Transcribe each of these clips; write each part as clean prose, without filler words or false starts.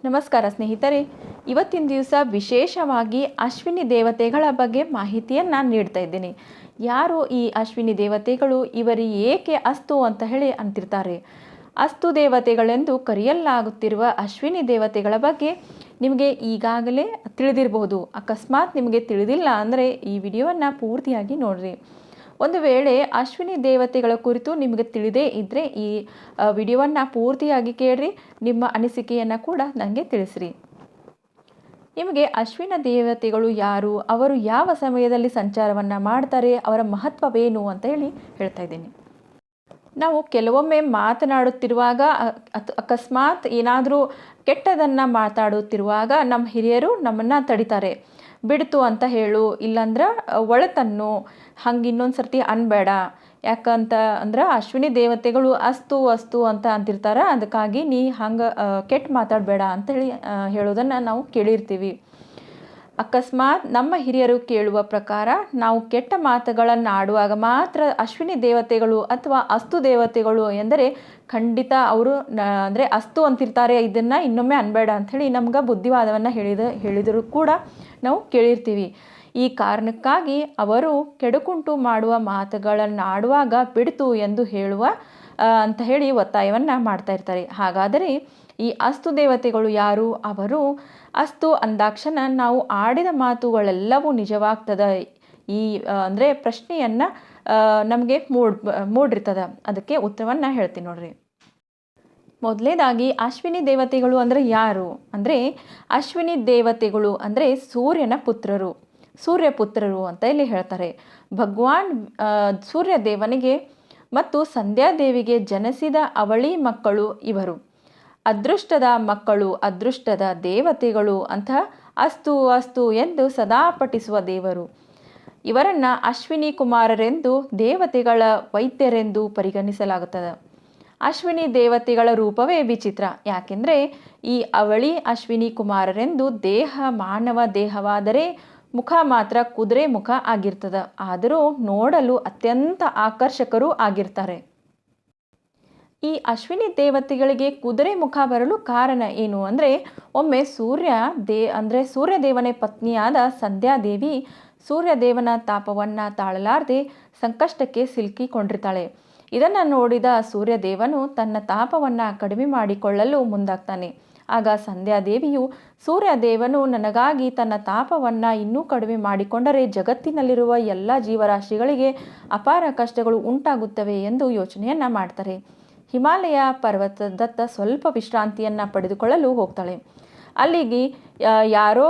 ನಮಸ್ಕಾರ ಸ್ನೇಹಿತರೆ, ಇವತ್ತಿನ ದಿವಸ ವಿಶೇಷವಾಗಿ ಅಶ್ವಿನಿ ದೇವತೆಗಳ ಬಗ್ಗೆ ಮಾಹಿತಿಯನ್ನು ನೀಡ್ತಾ ಇದ್ದೀನಿ. ಯಾರು ಈ ಅಶ್ವಿನಿ ದೇವತೆಗಳು, ಇವರಿಗೆ ಏಕೆ ಅಸ್ತು ಅಂತ ಹೇಳಿ ಅಂತಿರ್ತಾರೆ. ಅಸ್ತು ದೇವತೆಗಳೆಂದು ಕರೆಯಲಾಗುತ್ತಿರುವ ಅಶ್ವಿನಿ ದೇವತೆಗಳ ಬಗ್ಗೆ ನಿಮಗೆ ಈಗಾಗಲೇ ತಿಳಿದಿರಬಹುದು. ಅಕಸ್ಮಾತ್ ನಿಮಗೆ ತಿಳಿದಿಲ್ಲ ಅಂದರೆ ಈ ವಿಡಿಯೋವನ್ನು ಪೂರ್ತಿಯಾಗಿ ನೋಡಿರಿ. ಒಂದು ವೇಳೆ ಅಶ್ವಿನಿ ದೇವತೆಗಳ ಕುರಿತು ನಿಮಗೆ ತಿಳಿದೇ ಇದ್ದರೆ ಈ ವಿಡಿಯೋವನ್ನು ಪೂರ್ತಿಯಾಗಿ ಕೇಳಿರಿ. ನಿಮ್ಮ ಅನಿಸಿಕೆಯನ್ನು ಕೂಡ ನನಗೆ ತಿಳಿಸಿರಿ. ನಿಮಗೆ ಅಶ್ವಿನ ದೇವತೆಗಳು ಯಾರು, ಅವರು ಯಾವ ಸಮಯದಲ್ಲಿ ಸಂಚಾರವನ್ನು ಮಾಡ್ತಾರೆ, ಅವರ ಮಹತ್ವವೇನು ಅಂತ ಹೇಳಿ ಹೇಳ್ತಾ ಇದ್ದೀನಿ. ನಾವು ಕೆಲವೊಮ್ಮೆ ಮಾತನಾಡುತ್ತಿರುವಾಗ ಅಕಸ್ಮಾತ್ ಏನಾದರೂ ಕೆಟ್ಟದನ್ನು ಮಾತಾಡುತ್ತಿರುವಾಗ ನಮ್ಮ ಹಿರಿಯರು ನಮ್ಮನ್ನು ತಡಿತಾರೆ. ಬಿಡ್ತು ಅಂತ ಹೇಳು, ಇಲ್ಲಾಂದ್ರೆ ಒಳತನ್ನು, ಹಂಗೆ ಇನ್ನೊಂದು ಸರ್ತಿ ಅನ್ಬೇಡ. ಯಾಕಂತ ಅಂದ್ರೆ ಅಶ್ವಿನಿ ದೇವತೆಗಳು ಅಸ್ತು ಅಸ್ತು ಅಂತ ಅಂತಿರ್ತಾರೆ. ಅದಕ್ಕಾಗಿ ನೀ ಹಂಗೆ ಕೆಟ್ಟ ಮಾತಾಡಬೇಡ ಅಂತೇಳಿ ಹೇಳೋದನ್ನು ನಾವು ಕೇಳಿರ್ತೀವಿ. ಅಕಸ್ಮಾತ್ ನಮ್ಮ ಹಿರಿಯರು ಕೇಳುವ ಪ್ರಕಾರ ನಾವು ಕೆಟ್ಟ ಮಾತುಗಳನ್ನು ಆಡುವಾಗ ಮಾತ್ರ ಅಶ್ವಿನಿ ದೇವತೆಗಳು ಅಥವಾ ಅಸ್ತು ದೇವತೆಗಳು ಎಂದರೆ ಖಂಡಿತ ಅವರು ಅಂದರೆ ಅಸ್ತು ಅಂತಿರ್ತಾರೆ, ಇದನ್ನು ಇನ್ನೊಮ್ಮೆ ಅನ್ಬೇಡ ಅಂಥೇಳಿ ನಮ್ಗೆ ಬುದ್ಧಿವಾದವನ್ನು ಹೇಳಿದರೂ ಕೂಡ ನಾವು ಕೇಳಿರ್ತೀವಿ. ಈ ಕಾರಣಕ್ಕಾಗಿ ಅವರು ಕೆಡುಕುಂಟು ಮಾಡುವ ಮಾತುಗಳನ್ನು ಆಡುವಾಗ ಬಿಡ್ತು ಎಂದು ಹೇಳುವ ಅಂತ ಹೇಳಿ ಒತ್ತಾಯವನ್ನು ಮಾಡ್ತಾ ಇರ್ತಾರೆ. ಹಾಗಾದರೆ ಈ ಅಸ್ತು ದೇವತೆಗಳು ಯಾರು? ಅವರು ಅಸ್ತು ಅಂದಾಕ್ಷಣ ನಾವು ಆಡಿದ ಮಾತುಗಳೆಲ್ಲವೂ ನಿಜವಾಗ್ತದೆ ಈ ಅಂದರೆ ಪ್ರಶ್ನೆಯನ್ನು ನಮಗೆ ಮೂಡಿರ್ತದೆ. ಅದಕ್ಕೆ ಉತ್ತರವನ್ನು ಹೇಳ್ತೀನಿ ನೋಡ್ರಿ. ಮೊದಲನೇದಾಗಿ ಅಶ್ವಿನಿ ದೇವತೆಗಳು ಅಂದರೆ ಯಾರು ಅಂದರೆ, ಅಶ್ವಿನಿ ದೇವತೆಗಳು ಅಂದರೆ ಸೂರ್ಯಪುತ್ರರು ಅಂತ ಇಲ್ಲಿ ಹೇಳ್ತಾರೆ. ಭಗವಾನ್ ಸೂರ್ಯದೇವನಿಗೆ ಮತ್ತು ಸಂಧ್ಯಾದೇವಿಗೆ ಜನಿಸಿದ ಅವಳಿ ಮಕ್ಕಳು ಇವರು. ಅದೃಷ್ಟದ ಮಕ್ಕಳು, ಅದೃಷ್ಟದ ದೇವತೆಗಳು ಅಂತ ಅಸ್ತು ಅಸ್ತು ಎಂದು ಸದಾ ಪಠಿಸುವ ದೇವರು. ಇವರನ್ನು ಅಶ್ವಿನಿ ಕುಮಾರರೆಂದು, ದೇವತೆಗಳ ವೈದ್ಯರೆಂದು ಪರಿಗಣಿಸಲಾಗುತ್ತದೆ. ಅಶ್ವಿನಿ ದೇವತೆಗಳ ರೂಪವೇ ವಿಚಿತ್ರ. ಯಾಕೆಂದರೆ ಈ ಅವಳಿ ಅಶ್ವಿನಿ ಕುಮಾರರೆಂದು ದೇಹ ಮಾನವ ದೇಹವಾದರೆ ಮುಖ ಮಾತ್ರ ಕುದುರೆ ಮುಖ ಆಗಿರ್ತದೆ. ಆದರೂ ನೋಡಲು ಅತ್ಯಂತ ಆಕರ್ಷಕರೂ ಆಗಿರ್ತಾರೆ. ಈ ಅಶ್ವಿನಿ ದೇವತೆಗಳಿಗೆ ಕುದುರೆ ಮುಖ ಬರಲು ಕಾರಣ ಏನು ಅಂದರೆ, ಒಮ್ಮೆ ಸೂರ್ಯದೇವನ ಪತ್ನಿಯಾದ ಸಂಧ್ಯಾದೇವಿ ಸೂರ್ಯದೇವನ ತಾಪವನ್ನು ತಾಳಲಾರದೆ ಸಂಕಷ್ಟಕ್ಕೆ ಸಿಲುಕಿಕೊಂಡಿರ್ತಾಳೆ. ಇದನ್ನು ನೋಡಿದ ಸೂರ್ಯದೇವನು ತನ್ನ ತಾಪವನ್ನು ಕಡಿಮೆ ಮಾಡಿಕೊಳ್ಳಲು ಮುಂದಾಗ್ತಾನೆ. ಆಗ ಸಂಧ್ಯಾದೇವಿಯು, ಸೂರ್ಯದೇವನು ನನಗಾಗಿ ತನ್ನ ತಾಪವನ್ನು ಇನ್ನೂ ಕಡಿಮೆ ಮಾಡಿಕೊಂಡರೆ ಜಗತ್ತಿನಲ್ಲಿರುವ ಎಲ್ಲ ಜೀವರಾಶಿಗಳಿಗೆ ಅಪಾರ ಕಷ್ಟಗಳು ಉಂಟಾಗುತ್ತವೆ ಎಂದು ಯೋಚನೆಯನ್ನು ಮಾಡ್ತಾರೆ. ಹಿಮಾಲಯ ಪರ್ವತದತ್ತ ಸ್ವಲ್ಪ ವಿಶ್ರಾಂತಿಯನ್ನು ಪಡೆದುಕೊಳ್ಳಲು ಹೋಗ್ತಾಳೆ. ಅಲ್ಲಿಗೆ ಯಾರೋ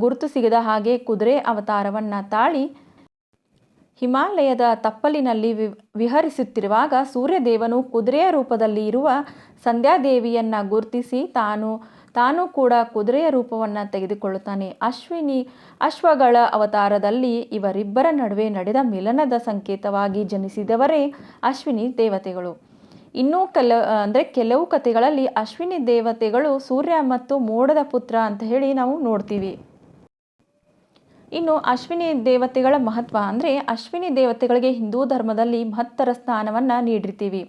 ಗುರುತು ಸಿಗದ ಹಾಗೆ ಕುದುರೆ ಅವತಾರವನ್ನು ತಾಳಿ ಹಿಮಾಲಯದ ತಪ್ಪಲಿನಲ್ಲಿ ವಿಹರಿಸುತ್ತಿರುವಾಗ ಸೂರ್ಯದೇವನು ಕುದುರೆಯ ರೂಪದಲ್ಲಿ ಇರುವ ಸಂಧ್ಯಾದೇವಿಯನ್ನು ಗುರುತಿಸಿ ತಾನು ಕೂಡ ಕುದುರೆಯ ರೂಪವನ್ನು ತೆಗೆದುಕೊಳ್ಳುತ್ತಾನೆ. ಅಶ್ವಗಳ ಅವತಾರದಲ್ಲಿ ಇವರಿಬ್ಬರ ನಡುವೆ ನಡೆದ ಮಿಲನದ ಸಂಕೇತವಾಗಿ ಜನಿಸಿದವರೇ ಅಶ್ವಿನಿ ದೇವತೆಗಳು. ಇನ್ನೂ ಕೆಲವು ಕಥೆಗಳಲ್ಲಿ ಅಶ್ವಿನಿ ದೇವತೆಗಳು ಸೂರ್ಯ ಮತ್ತು ಮೋಡದ ಪುತ್ರ ಅಂತ ಹೇಳಿ ನಾವು ನೋಡ್ತೀವಿ. ಇನ್ನು ಅಶ್ವಿನಿ ದೇವತೆಗಳ ಮಹತ್ವ ಅಂದರೆ, ಅಶ್ವಿನಿ ದೇವತೆಗಳಿಗೆ ಹಿಂದೂ ಧರ್ಮದಲ್ಲಿ ಮಹತ್ತರ ಸ್ಥಾನವನ್ನು ನೀಡಿರ್ತೀವಿ.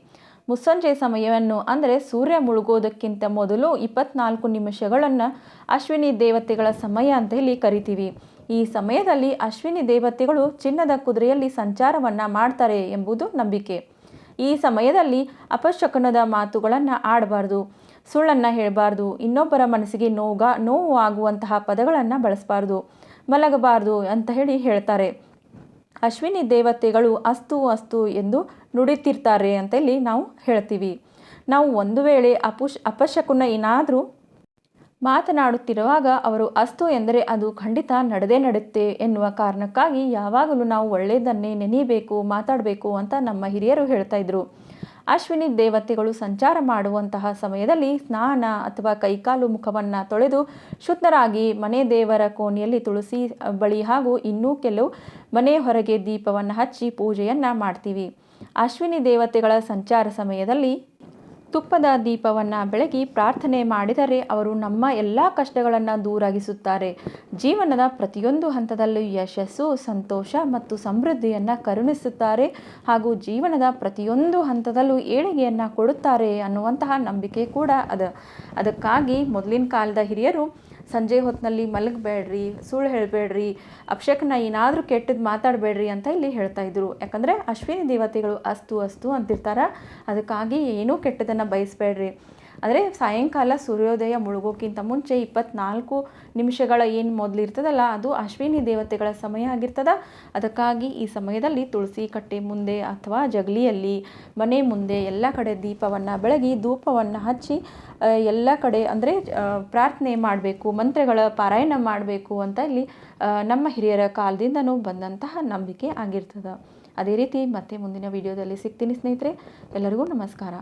ಮುಸ್ಸಂಜೆ ಸಮಯವನ್ನು ಅಂದರೆ ಸೂರ್ಯ ಮುಳುಗೋದಕ್ಕಿಂತ ಮೊದಲು 24 ನಿಮಿಷಗಳನ್ನು ಅಶ್ವಿನಿ ದೇವತೆಗಳ ಸಮಯ ಅಂತ ಹೇಳಿ ಕರಿತೀವಿ. ಈ ಸಮಯದಲ್ಲಿ ಅಶ್ವಿನಿ ದೇವತೆಗಳು ಚಿನ್ನದ ಕುದುರೆಯಲ್ಲಿ ಸಂಚಾರವನ್ನು ಮಾಡ್ತಾರೆ ಎಂಬುದು ನಂಬಿಕೆ. ಈ ಸಮಯದಲ್ಲಿ ಅಪಶಕುನದ ಮಾತುಗಳನ್ನು ಆಡಬಾರ್ದು, ಸುಳ್ಳನ್ನು ಹೇಳಬಾರ್ದು, ಇನ್ನೊಬ್ಬರ ಮನಸ್ಸಿಗೆ ನೋವು ಆಗುವಂತಹ ಪದಗಳನ್ನು ಬಳಸಬಾರ್ದು, ಮಲಗಬಾರ್ದು ಅಂತ ಹೇಳ್ತಾರೆ. ಅಶ್ವಿನಿ ದೇವತೆಗಳು ಅಸ್ತು ಅಸ್ತು ಎಂದು ನುಡಿತಿರ್ತಾರೆ ಅಂತ ಇಲ್ಲಿ ನಾವು ಹೇಳ್ತೀವಿ. ನಾವು ಒಂದು ವೇಳೆ ಅಪಶಕುನ ಏನಾದರೂ ಮಾತನಾಡುತ್ತಿರುವಾಗ ಅವರು ಅಸ್ತು ಎಂದರೆ ಅದು ಖಂಡಿತ ನಡೆಯುತ್ತೆ ಎನ್ನುವ ಕಾರಣಕ್ಕಾಗಿ ಯಾವಾಗಲೂ ನಾವು ಒಳ್ಳೆಯದನ್ನೇ ನೆನೆಯಬೇಕು, ಮಾತಾಡಬೇಕು ಅಂತ ನಮ್ಮ ಹಿರಿಯರು ಹೇಳ್ತಾ ಇದ್ರು. ಅಶ್ವಿನಿ ದೇವತೆಗಳು ಸಂಚಾರ ಮಾಡುವಂತಹ ಸಮಯದಲ್ಲಿ ಸ್ನಾನ ಅಥವಾ ಕೈಕಾಲು ಮುಖವನ್ನು ತೊಳೆದು ಶುದ್ಧರಾಗಿ ಮನೆ ದೇವರ ಕೋಣೆಯಲ್ಲಿ ತುಳಸಿ ಬಳಿ ಹಾಗೂ ಇನ್ನೂ ಕೆಲವು ಮನೆ ಹೊರಗೆ ದೀಪವನ್ನು ಹಚ್ಚಿ ಪೂಜೆಯನ್ನು ಮಾಡ್ತೀವಿ. ಅಶ್ವಿನಿ ದೇವತೆಗಳ ಸಂಚಾರ ಸಮಯದಲ್ಲಿ ತುಪ್ಪದ ದೀಪವನ್ನು ಬೆಳಗಿ ಪ್ರಾರ್ಥನೆ ಮಾಡಿದರೆ ಅವರು ನಮ್ಮ ಎಲ್ಲ ಕಷ್ಟಗಳನ್ನು ದೂರಾಗಿಸುತ್ತಾರೆ. ಜೀವನದ ಪ್ರತಿಯೊಂದು ಹಂತದಲ್ಲೂ ಯಶಸ್ಸು, ಸಂತೋಷ ಮತ್ತು ಸಮೃದ್ಧಿಯನ್ನು ಕರುಣಿಸುತ್ತಾರೆ ಹಾಗೂ ಜೀವನದ ಪ್ರತಿಯೊಂದು ಹಂತದಲ್ಲೂ ಏಳಿಗೆಯನ್ನು ಕೊಡುತ್ತಾರೆ ಅನ್ನುವಂತಹ ನಂಬಿಕೆ ಕೂಡ ಅದಕ್ಕಾಗಿ ಮೊದಲಿನ ಕಾಲದ ಹಿರಿಯರು ಸಂಜೆ ಹೊತ್ತಿನಲ್ಲಿ ಮಲಗಬೇಡ್ರಿ, ಸುಳ್ಳು ಹೇಳಬೇಡ್ರಿ, ಅಪಶಕನ ಏನಾದರೂ ಕೆಟ್ಟದ್ದು ಮಾತಾಡಬೇಡ್ರಿ ಅಂತ ಇಲ್ಲಿ ಹೇಳ್ತಾ ಇದ್ರು. ಯಾಕಂದರೆ ಅಶ್ವಿನಿ ದೇವತೆಗಳು ಅಸ್ತು ಅಸ್ತು ಅಂತಿರ್ತಾರೆ. ಅದಕ್ಕಾಗಿ ಏನೂ ಕೆಟ್ಟದನ್ನು ಬಯಸಬೇಡ್ರಿ. ಅಂದರೆ ಸಾಯಂಕಾಲ ಸೂರ್ಯೋದಯ ಮುಳುಗೋಕ್ಕಿಂತ ಮುಂಚೆ 24 ನಿಮಿಷಗಳ ಏನು ಮೊದಲಿರ್ತದಲ್ಲ, ಅದು ಅಶ್ವಿನಿ ದೇವತೆಗಳ ಸಮಯ ಆಗಿರ್ತದ. ಅದಕ್ಕಾಗಿ ಈ ಸಮಯದಲ್ಲಿ ತುಳಸಿ ಕಟ್ಟೆ ಮುಂದೆ ಅಥವಾ ಜಗಲಿಯಲ್ಲಿ, ಮನೆ ಮುಂದೆ ಎಲ್ಲ ಕಡೆ ದೀಪವನ್ನು ಬೆಳಗಿ ಧೂಪವನ್ನು ಹಚ್ಚಿ ಎಲ್ಲ ಕಡೆ ಅಂದರೆ ಪ್ರಾರ್ಥನೆ ಮಾಡಬೇಕು, ಮಂತ್ರಗಳ ಪಾರಾಯಣ ಮಾಡಬೇಕು ಅಂತ ಇಲ್ಲಿ ನಮ್ಮ ಹಿರಿಯರ ಕಾಲದಿಂದನೂ ಬಂದಂತಹ ನಂಬಿಕೆ ಆಗಿರ್ತದೆ. ಅದೇ ರೀತಿ ಮತ್ತೆ ಮುಂದಿನ ವಿಡಿಯೋದಲ್ಲಿ ಸಿಗ್ತೀನಿ ಸ್ನೇಹಿತರೆ. ಎಲ್ಲರಿಗೂ ನಮಸ್ಕಾರ.